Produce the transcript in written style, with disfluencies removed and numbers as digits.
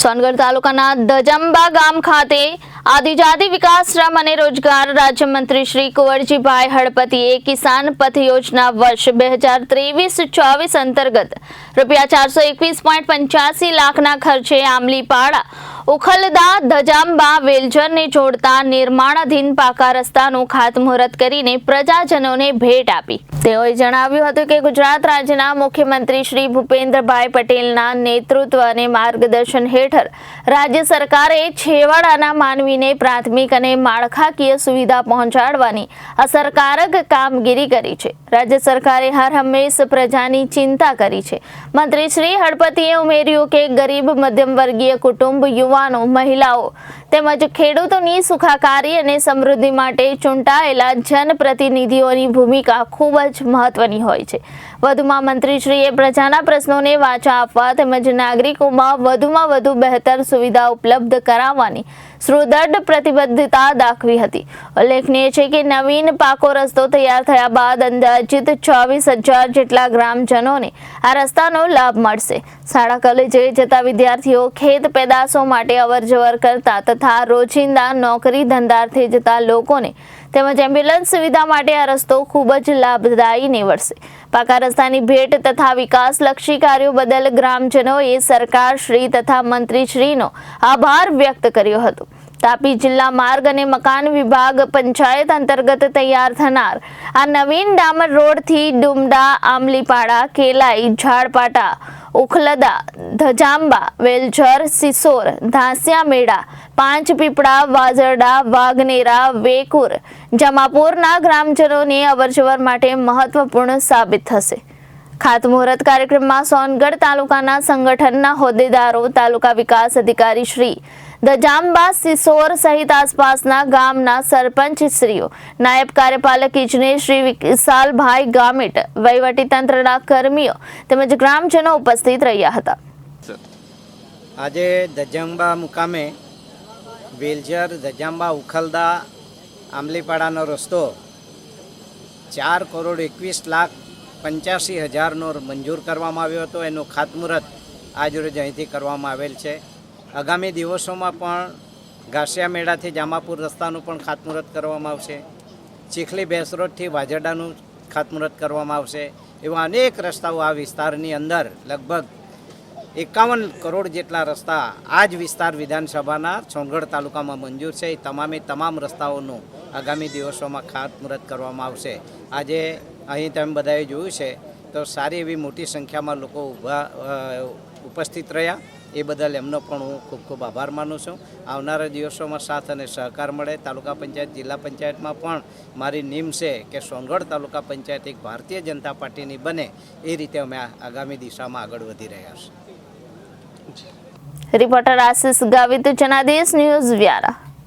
સોનગઢ તાલુકાના દજાંબા ગામ ખાતે આદિજાતિ વિકાસ શ્રમ અને રોજગાર રાજ્યમંત્રી શ્રી કુંવરજીભાઈ હળપતિએ કિસાન પથ યોજના વર્ષ 2023-24 અંતર્ગત ₹421.85 લાખના ખર્ચે આમલીપાડા ઉખલદા દજાંબા વેલઝરને જોડતા નિર્માણાધીન પાકા રસ્તાનું ખાતમુહૂર્ત કરીને પ્રજાજનોને ભેટ આપી। તેઓએ જણાવ્યું હતું કે ગુજરાત રાજ્યના મુખ્યમંત્રી શ્રી ભૂપેન્દ્રભાઈ પટેલના નેતૃત્વ અને માર્ગદર્શન હેઠળ રાજ્ય સરકારે છેવાડાના માનવીને પ્રાથમિક અને માળખાકીય સુવિધા પહોંચાડવાની અસરકારક કામગીરી કરી છે। રાજ્ય સરકારે હર હંમેશ પ્રજાની ચિંતા કરી છે। મંત્રી શ્રી હળપતિએ ઉમેર્યું કે ગરીબ મધ્યમ વર્ગીય કુટુંબ, યુવાનો, મહિલાઓ તેમજ ખેડૂતોની સુખાકારી અને સમૃદ્ધિ માટે ચૂંટાયેલા જનપ્રતિનિધિઓની ભૂમિકા ખૂબ જ મહત્વની હોય છે। વધુમાં મંત્રીશ્રીએ પ્રજાના પ્રશ્નોને વાચા આપવા તેમજ નાગરિકોમાં વધુમાં વધુ બહેતર સુવિધા ઉપલબ્ધ કરાવવાની સુદૃઢ પ્રતિબદ્ધતા દાખવી હતી। ઉલ્લેખનીય છે કે નવીન પાકો રસ્તો તૈયાર થયા બાદ અંદાજિત 24,000 જેટલા ગ્રામજનોને આ રસ્તાનો લાભ મળશે। શાળા કોલેજે જતા વિદ્યાર્થીઓ, ખેત પેદાશો માટે અવરજવર કરતા તથા રોજિંદા નોકરી ધંધાર્થે જતા લોકોને તેમજ એમ્બ્યુલન્સ સુવિધા માટે આ રસ્તો ખૂબ જ લાભદાયી નીવડશે। પાકા રસ્તાની ભેટ તથા વિકાસલક્ષી કાર્યો બદલ ગ્રામજનોએ સરકારશ્રી તથા મંત્રીશ્રીનો આભાર વ્યક્ત કર્યો હતો। તાપી જિલ્લા માર્ગ અને મકાન વિભાગ પંચાયત અંતર્ગત તૈયાર થનાર આ નવીન ડામર રોડથી ડુમડા, આમલીપાડા, કેલાઈ, ઝાડપાટા, ઉખલદા, ધજાંબા, વેલઝર, સિસોર, ધાસિયા મેડા, પાંચપીપળા, વાજરડા, વાઘનેરા, વેકુર, જમાપુરના ગ્રામજનોને અવરજવર માટે મહત્વપૂર્ણ સાબિત થશે। ખાતમુહૂર્ત કાર્યક્રમમાં સોનગઢ તાલુકાના સંગઠનના હોદ્દેદારો, તાલુકા વિકાસ અધિકારી શ્રી દજાંબા, સિસોર સહિત આસપાસના ગામના સરપંચશ્રીઓ, નાયબ કાર્યપાલક ઇજનેર શ્રી વિશાલભાઈ ગામિત, વહીવટીતંત્રના કર્મીઓ તેમજ ગ્રામજનો ઉપસ્થિત રહ્યા હતા। આજે દજાંબા મુકામે વેલઝર, દજાંબા, ઉખલદા, આમલીપાડાનો રસ્તો 4,21,85,000નો મંજૂર કરવામાં આવ્યો હતો। એનું ખાતમુહૂર્ત આજરોજ અહીંથી કરવામાં આવેલ છે। આગામી દિવસોમાં પણ ઘાસિયા મેળાથી જામાપુર રસ્તાનું પણ ખાતમુહૂર્ત કરવામાં આવશે। ચીખલી બેસ રોડથી વાજરડાનું ખાતમુહૂર્ત કરવામાં આવશે। એવા અનેક રસ્તાઓ આ વિસ્તારની અંદર લગભગ 51 કરોડ જેટલા રસ્તા આ જ વિસ્તાર વિધાનસભાના સોનગઢ તાલુકામાં મંજૂર છે। એ તમામ રસ્તાઓનું આગામી દિવસોમાં ખાતમુહૂર્ત કરવામાં આવશે। આજે અહીં તમે બધાએ જોયું છે તો સારી એવી મોટી સંખ્યામાં લોકો ઉપસ્થિત રહ્યા। એ બદલ એમનો પણ હું ખૂબ ખૂબ આભાર માનું છું। આવનારા દિવસોમાં સાથ અને સહકાર મળે। તાલુકા પંચાયત, જિલ્લા પંચાયતમાં પણ મારી નીમ છે કે સોનગઢ તાલુકા પંચાયત એક ભારતીય જનતા પાર્ટીની બને એ રીતે અમે આગામી દિશામાં આગળ વધી રહ્યા છીએ। Reporter Ashish Gavit, Janadesh news, Vyara.